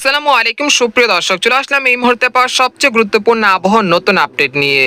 আসসালামু আলাইকুম সুপ্রিয় দর্শক, চলে আসলাম এই মুহূর্তে পাওয়া সবচেয়ে গুরুত্বপূর্ণ আবহাওয়ার নতুন আপডেট নিয়ে।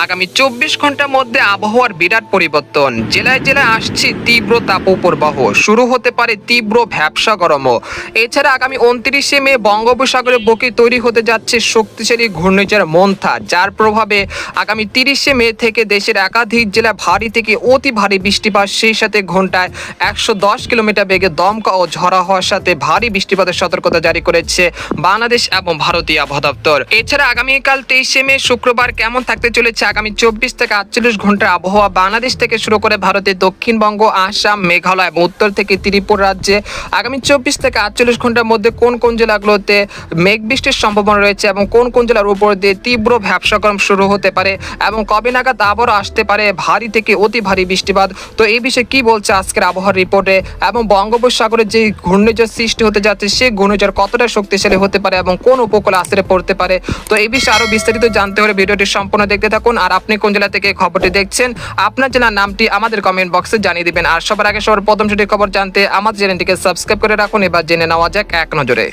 আগামী 24 ঘন্টার মধ্যে আবহাওয়ার বিরাট পরিবর্তন, জেলায় জেলায় আসছে তীব্র তাপপ্রবাহ, শুরু হতে পারে তীব্র ভ্যাপসা গরমও। এছাড়া আগামী 29শে মে বঙ্গোপসাগরের বুকে তৈরি হতে যাচ্ছে শক্তিশালী ঘূর্ণিঝড় মন্থা, যার প্রভাবে আগামী 30শে মে থেকে দেশের একাধিক জেলায় ভারী থেকে অতি ভারী বৃষ্টিপাত, সেই সাথে ঘন্টায় 110 কিলোমিটার বেগে দমকা ও ঝড়া হওয়ার সাথে ভারী বৃষ্টিপাতের সতর্কতা জারি করেছে বাংলাদেশ এবং ভারতীয় আবহাওয়া দপ্তর। এছাড়া আগামীকাল 23শে মে শুক্রবার কেমন থাকতে চলেছে আগামী 24 থেকে 48 ঘন্টার আবহাওয়া বাংলাদেশ থেকে শুরু করে ভারতের দক্ষিণবঙ্গ, আসাম, মেঘালয় এবং উত্তর থেকে ত্রিপুরা রাজ্যে আগামী 24 থেকে 48 ঘন্টার মধ্যে কোন কোন জেলাগুলোতে মেঘ বৃষ্টির সম্ভাবনা রয়েছে এবং কোন কোন জেলার উপর দিয়ে তীব্র ভ্যাপসা গরম শুরু হতে পারে এবং কবে নাগাদ আবারও আসতে পারে ভারী থেকে অতি ভারী বৃষ্টিপাত। তো এই বিষয়ে কি বলছে আজকের আবহাওয়ার রিপোর্টে, এবং বঙ্গোপসাগরে যে ঘূর্ণিঝড় সৃষ্টি হতে যাচ্ছে সেই ঘূর্ণিঝড় কতটা শক্তিশালী হতে পারে এবং কোন উপকূলে আশ্রে পড়তে পারে। তো এই বিষয়ে আরো বিস্তারিত জানতে হলে ভিডিওটি সম্পূর্ণ দেখতে থাকুন। আর আপনি কোন জেলা থেকে খবরটি দেখছেন, আপনার জেলার নামটি আমাদের কমেন্ট বক্সে জানিয়ে দিবেন। আর সবার আগে সবার প্রথম সঠিক খবর জানতে আমাদের চ্যানেলটিকে সাবস্ক্রাইব করে রাখুন। এবার জেনে নেওয়া যাক এক নজরে।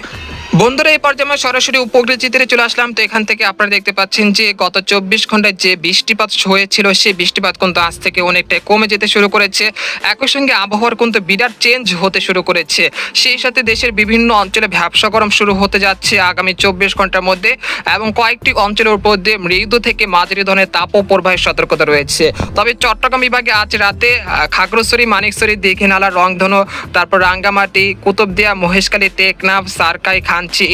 বন্ধুরা, এই পর্যায়ে আমরা সরাসরি উপগ্রহ চিত্রে চলে আসলাম। তো এখান থেকে আপনারা দেখতে পাচ্ছেন যে গত 24 ঘন্টায় যে বৃষ্টিপাত হয়েছিল সেই বৃষ্টিপাত কিন্তু আজ থেকে অনেকটাই কমে যেতে শুরু করেছে। একই সঙ্গে আবহাওয়ার কিন্তু বিরাট চেঞ্জ হতে শুরু করেছে। সেই সাথে দেশের বিভিন্ন অঞ্চলে ভ্যাপসা গরম শুরু হতে যাচ্ছে আগামী 24 ঘন্টার মধ্যে, এবং কয়েকটি অঞ্চলের উপর দিয়ে মৃদু থেকে মাঝারি ধরনের তাপপ্রবাহের সতর্কতা রয়েছে। তবে চট্টগ্রাম বিভাগে আজ রাতে খাগড়াছড়ি, মানিকছড়ি, দীঘিনালা, রংধনু, তারপর রাঙ্গামাটি, কুতুবদিয়া, মহেশখালী, টেকনাফ, সারকাই,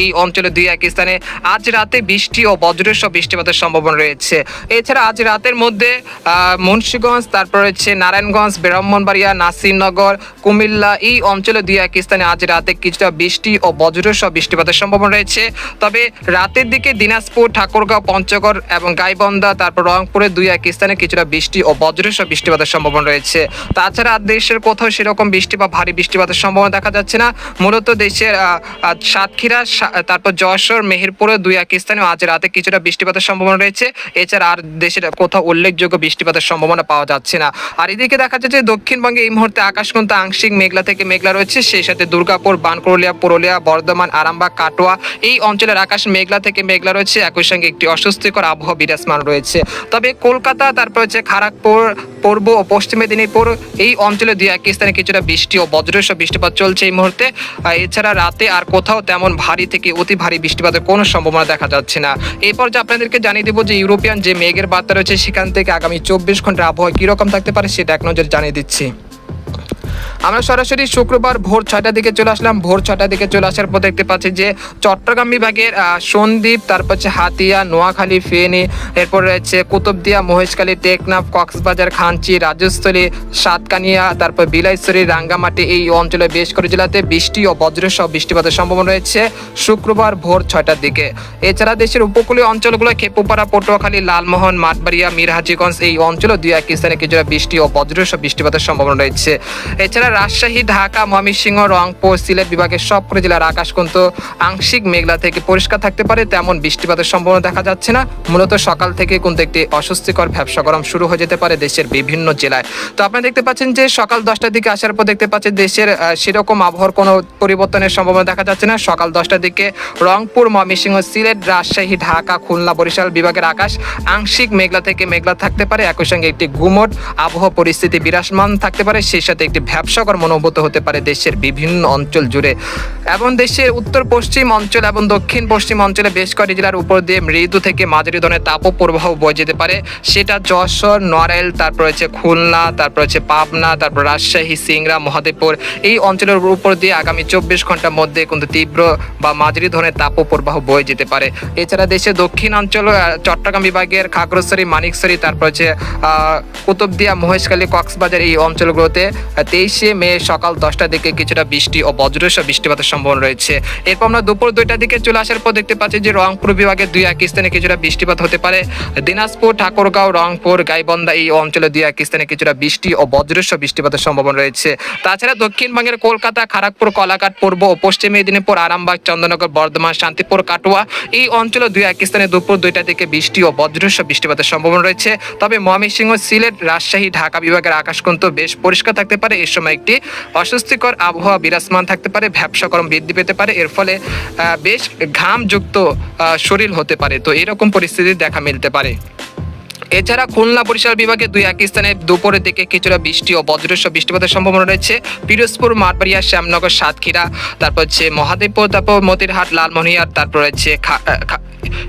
এই অঞ্চলে দুই এক স্থানে আজ রাতে বৃষ্টি ও বজ্রসহ বৃষ্টিপাতের সম্ভাবনা রয়েছে। এছাড়া আজ রাতের মধ্যে মুন্সিগঞ্জ, তারপর হচ্ছে নারায়ণগঞ্জ, ব্রাহ্মণবাড়িয়া, নাসিরনগর, কুমিল্লা এই অঞ্চলে দুই এক স্থানে আজ রাতে কিছুটা বৃষ্টি ও বজ্রসহ বৃষ্টিপাতের সম্ভাবনা রয়েছে। তবে রাতের দিকে দিনাজপুর, ঠাকুরগাঁও, পঞ্চগড় এবং গাইবান্ধা, তারপর রংপুরে দুই এক স্থানে কিছুটা বৃষ্টি ও বজ্রসহ বৃষ্টিপাতের সম্ভাবনা রয়েছে। তাছাড়া দেশের কোথাও সেরকম বৃষ্টি বা ভারী বৃষ্টিপাতের সম্ভাবনা দেখা যাচ্ছে না। মূলত দেশের সাতক্ষীরা, তারপর যশোর, মেহেরপুরে দুই এক স্থানে আজ রাতে কিছুটা বৃষ্টিপাতের সম্ভাবনা রয়েছে। এছাড়া আর দেশের কোথাও উল্লেখযোগ্য বৃষ্টিপাতের সম্ভাবনা পাওয়া যাচ্ছে না। আর এদিকে দেখা যাচ্ছে দক্ষিণবঙ্গে এই মুহূর্তে আকাশ কিন্তু আংশিক মেঘলা থেকে মেঘলা রয়েছে। সেই সাথে দুর্গাপুর, বানকুরলিয়া, পুরুলিয়া, বর্ধমান, আরামবাগ, কাটোয়া এই অঞ্চলের আকাশ মেঘলা থেকে মেঘলা রয়েছে। একই সঙ্গে একটি অস্বস্তিকর আবহাওয়া বিরাজমান রয়েছে। তবে কলকাতা, তারপর হচ্ছে খড়গপুর, পূর্ব ও পশ্চিম মেদিনীপুর এই অঞ্চলে দুই এক স্থানে কিছুটা বৃষ্টি ও বজ্রসহ বৃষ্টিপাত চলছে এই মুহূর্তে। এছাড়া রাতে আর কোথাও তেমন ভারী থেকে অতি ভারী বৃষ্টিপাতের কোনো সম্ভাবনা দেখা যাচ্ছে না। এরপর যে আপনাদেরকে জানিয়ে দেবো যে ইউরোপিয়ান যে মেঘের বার্তা রয়েছে সেখান থেকে আগামী 24 ঘন্টার আবহাওয়া কিরকম থাকতে পারে সেটা এক নজর জানিয়ে দিচ্ছি। আমরা সরাসরি শুক্রবার ভোর 6টার দিকে চলে আসলাম। ভোর 6টার দিকে চলে আসার পর দেখতে পাচ্ছি যে চট্টগ্রাম বিভাগের সন্দ্বীপ, তারপর হচ্ছে হাতিয়া, নোয়াখালী, ফেনী, এরপর রয়েছে কুতুবদিয়া, মহেশখালী, টেকনাফ, কক্সবাজার, খাঞ্চি, রাজস্থলী, সাতকানিয়া, তারপর বিলাইছড়ি, রাঙ্গামাটি এই অঞ্চলে বেশ করে জেলাতে বৃষ্টি ও বজ্রসহ বৃষ্টিপাতের সম্ভাবনা রয়েছে শুক্রবার ভোর 6টার দিকে। এছাড়া দেশের উপকূলীয় অঞ্চলগুলো খেপুপাড়া, পটুয়াখালী, লালমোহন, মাঠবাড়িয়া, মিরহাজিগঞ্জ এই অঞ্চলে দুই এক স্থানে কিছুটা বৃষ্টি ও বজ্রসহ বৃষ্টিপাতের সম্ভাবনা রয়েছে। এছাড়া রাজশাহী, ঢাকা, ময়মনসিংহ, রংপুর, সিলেট বিভাগের সবকটি জেলার আকাশ কিন্তু আংশিক মেঘলা থেকে পরিষ্কার থাকতে পারে, তেমন বৃষ্টিপাতের সম্ভাবনা দেখা যাচ্ছে না। মূলত সকাল থেকে কিন্তু একটি অস্বস্তিকর ভ্যাপসা গরম শুরু হয়ে যেতে পারে দেশের বিভিন্ন জেলায়। তো আপনারা দেখতে পাচ্ছেন যে সকাল 10টার দিকে আসার পর দেখতে পাচ্ছেন দেশের সেরকম আবহাওয়ার কোনো পরিবর্তনের সম্ভাবনা দেখা যাচ্ছে না। সকাল 10টার দিকে রংপুর, ময়মনসিংহ, সিলেট, রাজশাহী, ঢাকা, খুলনা, বরিশাল বিভাগের আকাশ আংশিক মেঘলা থেকে মেঘলা থাকতে পারে। একই সঙ্গে একটি গুমট আবহাওয়া পরিস্থিতি বিরাজমান থাকতে পারে, সেই সাথে একটি ভ্যাপসা অনুভূত হতে পারে দেশের বিভিন্ন অঞ্চল জুড়ে। এবং দেশের উত্তর পশ্চিম অঞ্চল এবং দক্ষিণ পশ্চিম অঞ্চলে বেশ কয়েকটি জেলার উপর দিয়ে মৃদু থেকে মাঝারি ধরনের তাপপ্রবাহ বয়ে যেতে পারে। সেটা যশোর, নড়াইল, তারপর হচ্ছে খুলনা, তারপর হচ্ছে পাবনা, তারপর রাজশাহী, সিংড়া, মহাদেবপুর এই অঞ্চলের উপর দিয়ে আগামী 24 ঘন্টার মধ্যে কিন্তু তীব্র বা মাঝারি ধরনের তাপপ্রবাহ বয়ে যেতে পারে। এছাড়া দেশের দক্ষিণ অঞ্চল চট্টগ্রাম বিভাগের খাগড়াছড়ি, মানিকছড়ি, তারপর হচ্ছে কুতুবদিয়া, মহেশখালী, কক্সবাজার এই অঞ্চলগুলোতে 23শে মে সকাল 10টার দিকে কিছুটা বৃষ্টি ও বজ্রসহ বৃষ্টিপাতের সম্ভাবনা রয়েছে। এরপর আমরা দুপুর 2টার দিকে চলে আসার পর দেখতে পাচ্ছি যে রংপুর বিভাগের দুই এক স্থানে কিছুটা বৃষ্টিপাত হতে পারে। দিনাজপুর, ঠাকুরগাঁও, রংপুর, গাইবান্ধা এই অঞ্চলে দুই এক স্থানে কিছুটা বৃষ্টি ও বজ্রসহ বৃষ্টিপাতের সম্ভাবনা রয়েছে। তাছাড়া দক্ষিণবঙ্গের কলকাতা, খড়গপুর, কোলাঘাট, পূর্ব ও পশ্চিম মেদিনীপুর, আরামবাগ, চন্দননগর, বর্ধমান, শান্তিপুর, কাটোয়া এই অঞ্চলে দুই এক স্থানে দুপুর 2টার দিকে বৃষ্টি ও বজ্রসহ বৃষ্টিপাতের সম্ভাবনা রয়েছে। তবে ময়মনসিংহ, সিলেট, রাজশাহী, ঢাকা বিভাগের আকাশ কিন্তু বেশ পরিষ্কার থাকতে পারে। এই সময় একটি অস্বস্তিকর আবহাওয়া বিরাজমান থাকতে পারে, ভ্যাপসা গরম বৃদ্ধি পেতে পারে, এর ফলে বেশ ঘামযুক্ত শরীর হতে পারে। তো এরকম পরিস্থিতি দেখা মিলতে পারে। এছাড়া খুলনা বরিশাল বিভাগে দুই এক স্থানে দুপুরের দিকে কিছুটা বৃষ্টি ও বজ্রসহ বৃষ্টিপাতের সম্ভাবনা রয়েছে। পিরোজপুর, মাঠবাড়িয়া, শ্যামনগর, সাতক্ষীরা, তারপর হচ্ছে মহাদেবপুর, তারপর মতিরহাট, লালমনিরহাট, তারপর হচ্ছে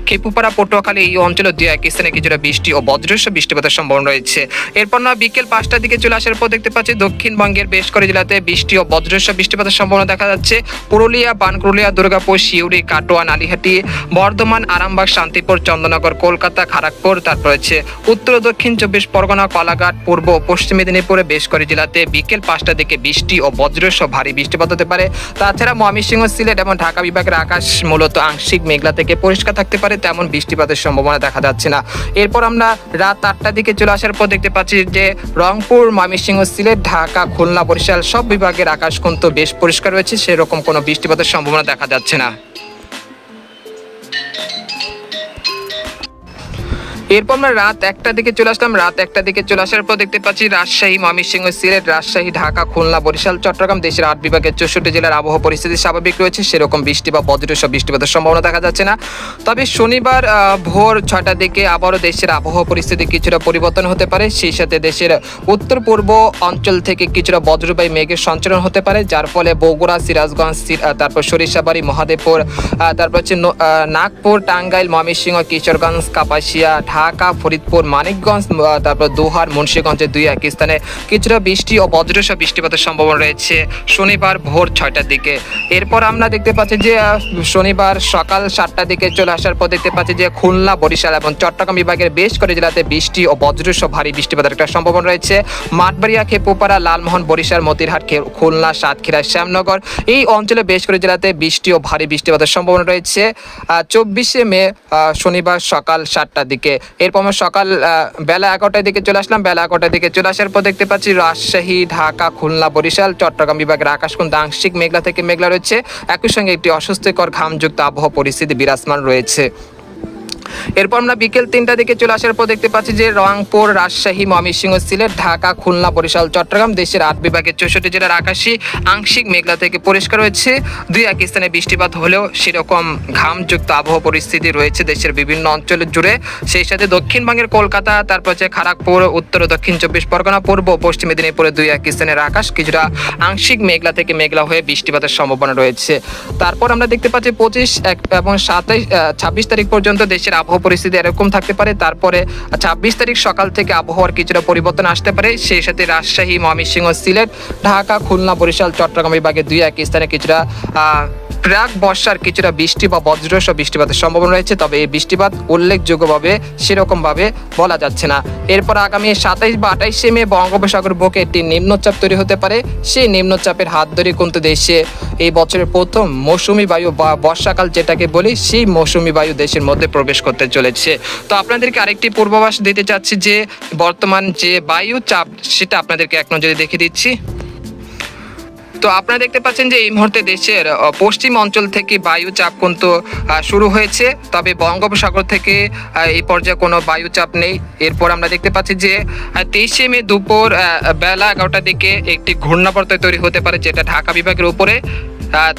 খেপুপাড়া, পটুয়াখালী এই অঞ্চলে দুই এক স্থানে কিছুটা বৃষ্টি ও বজ্রসহ বৃষ্টিপাতের সম্ভাবনা রয়েছে। এরপর বিকেল 5টার দিকে চলে আসার পর দেখতে পাচ্ছি দক্ষিণবঙ্গের বেশ কয়েক জেলাতে বৃষ্টি ও বজ্রসহ বৃষ্টিপাতের সম্ভাবনা দেখা যাচ্ছে। পুরুলিয়া, বানকুরুলিয়া, দুর্গাপুর, সিউড়ি, কাটোয়া, নালিহাটি, বর্ধমান, আরামবাগ, শান্তিপুর, চন্দননগর, কলকাতা, খড়গপুর, তারপর হচ্ছে উত্তর ও দক্ষিণ 24 পরগনা, কোলাঘাট, পূর্ব ও পশ্চিম মেদিনীপুরে বেশ কয়েক জেলাতে বিকেল 5টার দিকে বৃষ্টি ও বজ্রসহ ভারী বৃষ্টিপাত হতে পারে। তাছাড়া ময়মনসিংহ, সিলেট এবং ঢাকা বিভাগের আকাশ মূলত আংশিক মেঘলা থেকে পরিষ্কার থাকতে পারে, তেমন বৃষ্টিপাতের সম্ভাবনা দেখা যাচ্ছে না। এরপর আমরা রাত 8টার দিকে চলে আসার পর দেখতে পাচ্ছি যে রংপুর, ময়মনসিংহ, সিলেট, ঢাকা, খুলনা, বরিশাল সব বিভাগের আকাশ কিন্তু বেশ পরিষ্কার রয়েছে, সেরকম কোনো বৃষ্টিপাতের সম্ভাবনা দেখা যাচ্ছে না। এরপর আমরা রাত 1টার দিকে চলে আসলাম। রাত 1টার দিকে চলে আসার পর দেখতে পাচ্ছি রাজশাহী, ময়মনসিংহ, সিলেট, রাজশাহী, ঢাকা, খুলনা, বরিশাল, চট্টগ্রাম দেশের 8 বিভাগের 64 জেলার আবহাওয়া পরিস্থিতি স্বাভাবিক রয়েছে, সেরকম বৃষ্টি বা বজ্রসহ বৃষ্টিপাতের সম্ভাবনা দেখা যাচ্ছে না। তবে শনিবার ভোর 6টার দিকে আবারও দেশের আবহাওয়া পরিস্থিতি কিছুটা পরিবর্তন হতে পারে। সেই সাথে দেশের উত্তর পূর্ব অঞ্চল থেকে কিছুটা বজ্রবায়ু মেঘের সঞ্চালন হতে পারে, যার ফলে বগুড়া, সিরাজগঞ্জ, তারপর সরিষাবাড়ি, মহাদেবপুর, তারপর হচ্ছে নাগপুর, টাঙ্গাইল, ময়মনসিংহ, কিশোরগঞ্জ, কাপাসিয়া, ঢাকা, ফরিদপুর, মানিকগঞ্জ, তারপর দোহার, মুন্সিগঞ্জের দুই এক স্থানে কিছুটা বৃষ্টি ও বজ্রসহ বৃষ্টিপাতের সম্ভাবনা রয়েছে শনিবার ভোর 6টার দিকে। এরপর আমরা দেখতে পাচ্ছি যে শনিবার সকাল 7টার দিকে চলে আসার পর দেখতে পাচ্ছি যে খুলনা, বরিশাল এবং চট্টগ্রাম বিভাগের বেশ কয়েক জেলাতে বৃষ্টি ও বজ্রসহ ভারী বৃষ্টিপাতের একটা সম্ভাবনা রয়েছে। মাঠবাড়িয়া, খেপুপাড়া, লালমোহন, বরিশাল, মতিরহাট, খুলনা, সাতক্ষীরা, শ্যামনগর এই অঞ্চলে বেশ কয়েক জেলাতে বৃষ্টি ও ভারী বৃষ্টিপাতের সম্ভাবনা রয়েছে 24শে মে শনিবার সকাল 7টার দিকে। এরপর আমরা সকাল বেলা 11টার দিকে চলে আসলাম। বেলা 11টার দিকে চলে আসার পর দেখতে পাচ্ছি রাজশাহী, ঢাকা, খুলনা, বরিশাল, চট্টগ্রাম বিভাগের আকাশ কিন্তু আংশিক মেঘলা থেকে মেঘলা রয়েছে, একই সঙ্গে একটি অস্বস্তিকর ঘামযুক্ত আবহাওয়া পরিস্থিতি বিরাজমান রয়েছে। এরপর আমরা বিকেল 3টার দিকে চলে আসার পর দেখতে পাচ্ছি যে রংপুর, রাজশাহী, ময়মনসিংহ, সিলেট, ঢাকা, খুলনা, বরিশাল, চট্টগ্রাম দেশের 8 বিভাগের 64 জেলার আকাশই আংশিক মেঘলা থেকে পরিষ্কার রয়েছে। দুই এক স্থানে বৃষ্টিপাত হলেও সেরকম ঘামযুক্ত আবহাওয়া পরিস্থিতি রয়েছে দেশের বিভিন্ন অঞ্চল জুড়ে। সেই সাথে দক্ষিণবঙ্গের কলকাতা, তারপর হচ্ছে খড়গপুর, উত্তর ও দক্ষিণ 24 পরগনা, পূর্ব ও পশ্চিম মেদিনীপুরে দুই এক স্থানের আকাশ কিছুটা আংশিক মেঘলা থেকে মেঘলা হয়ে বৃষ্টিপাতের সম্ভাবনা রয়েছে। তারপর আমরা দেখতে পাচ্ছি 25 এবং 26 তারিখ পর্যন্ত দেশের আবহাওয়া পরিস্থিতি এরকম থাকতে পারে। তারপরে 26 তারিখ সকাল থেকে আবহাওয়ার কিছুটা পরিবর্তন আসতে পারে। সেই সাথে রাজশাহী, ময়মনসিংহ, সিলেট, ঢাকা, খুলনা, বরিশাল, চট্টগ্রাম বিভাগে দুই এক স্থানে কিছুটা প্রাক বর্ষার কিছুটা বৃষ্টি বা বজ্রসহ বৃষ্টিপাতের সম্ভাবনা রয়েছে, তবে এই বৃষ্টিপাত উল্লেখযোগ্যভাবে সেরকমভাবে বলা যাচ্ছে না। এরপর আগামী 27 বা 28শে মে বঙ্গোপসাগর বুকে একটি নিম্নচাপ তৈরি হতে পারে। সেই নিম্নচাপের হাত ধরে কিন্তু দেশে এই বছরের প্রথম মৌসুমি বায়ু বা বর্ষাকাল যেটাকে বলি, সেই মৌসুমি বায়ু দেশের মধ্যে প্রবেশ করতে চলেছে। তো আপনাদেরকে আরেকটি পূর্বাভাস দিতে চাচ্ছি যে বর্তমান যে বায়ু চাপ সেটা আপনাদেরকে এক নজরে দেখে দিচ্ছি। তো আপনারা দেখতে পাচ্ছেন যে এই মুহূর্তে দেশের পশ্চিম অঞ্চল থেকে বায়ু চাপ কিন্তু শুরু হয়েছে, তবে বঙ্গোপসাগর থেকে এই পর্যায়ে কোনো বায়ু চাপ নেই। এরপর আমরা দেখতে পাচ্ছি যে 23শে মে দুপুর বেলা 11টার দিকে একটি ঘূর্ণাবর্ত তৈরি হতে পারে, যেটা ঢাকা বিভাগের উপরে।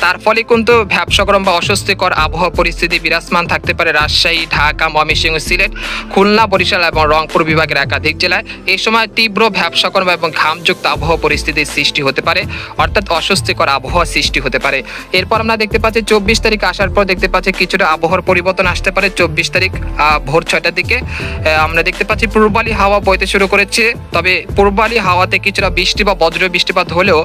তার ফলে কিন্তু ভ্যাপসা গরম বা অস্বস্তিকর আবহাওয়া পরিস্থিতি বিরাজমান থাকতে পারে রাজশাহী, ঢাকা, ময়মনসিংহ, সিলেট, খুলনা, বরিশাল এবং রংপুর বিভাগের একাধিক জেলায়। এই সময় তীব্র ভ্যাপসা গরম এবং ঘামযুক্ত আবহাওয়া পরিস্থিতির সৃষ্টি হতে পারে, অর্থাৎ অস্বস্তিকর আবহাওয়া সৃষ্টি হতে পারে। এরপর আমরা দেখতে পাচ্ছি 24 তারিখ আসার পর দেখতে পাচ্ছি কিছুটা আবহাওয়ার পরিবর্তন আসতে পারে। 24 তারিখ ভোর 6টার দিকে আমরা দেখতে পাচ্ছি পূর্বালি হাওয়া বইতে শুরু করেছে, তবে পূর্বালি হাওয়াতে কিছুটা বৃষ্টি বা বজ্র বৃষ্টিপাত হলেও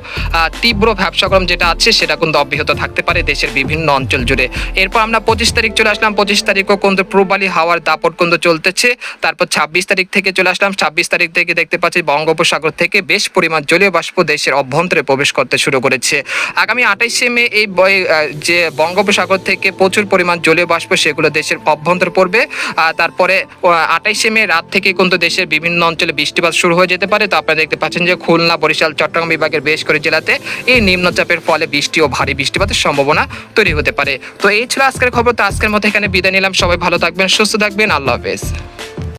তীব্র ভ্যাপসা গরম যেটা আছে সেটা কিন্তু অব্যাহত থাকতে পারে দেশের বিভিন্ন অঞ্চল জুড়ে। এরপর আমরা 25 তারিখ চলে আসলাম। 25 তারিখও কিন্তু পূর্বালি হাওয়ার দাপট কিন্তু চলতেছে। তারপর 26 তারিখ থেকে চলে আসলাম। 26 তারিখ থেকে দেখতে পাচ্ছি বঙ্গোপসাগর থেকে বেশ পরিমাণ জলীয় বাষ্প দেশের অভ্যন্তরে প্রবেশ করতে শুরু করেছে। আগামী 28শে মে এই যে বঙ্গোপসাগর থেকে প্রচুর পরিমাণ জলীয় বাষ্প সেগুলো দেশের অভ্যন্তরে পড়বে। তারপরে 28শে মে রাত থেকে কিন্তু দেশের বিভিন্ন অঞ্চলে বৃষ্টিপাত শুরু হয়ে যেতে পারে। তো আপনারা দেখতে পাচ্ছেন যে খুলনা, বরিশাল, চট্টগ্রাম বিভাগের বেশ কয়েক জেলাতে এই নিম্নচাপের ফলে বৃষ্টি ও ভারী বৃষ্টিপাতের সম্ভাবনা তৈরি হতে পারে। তো এই ছিল আজকের খবর। তো আজকের মতো এখানে বিদায় নিলাম। সবাই ভালো থাকবেন, সুস্থ থাকবেন। আল্লাহ হাফেজ।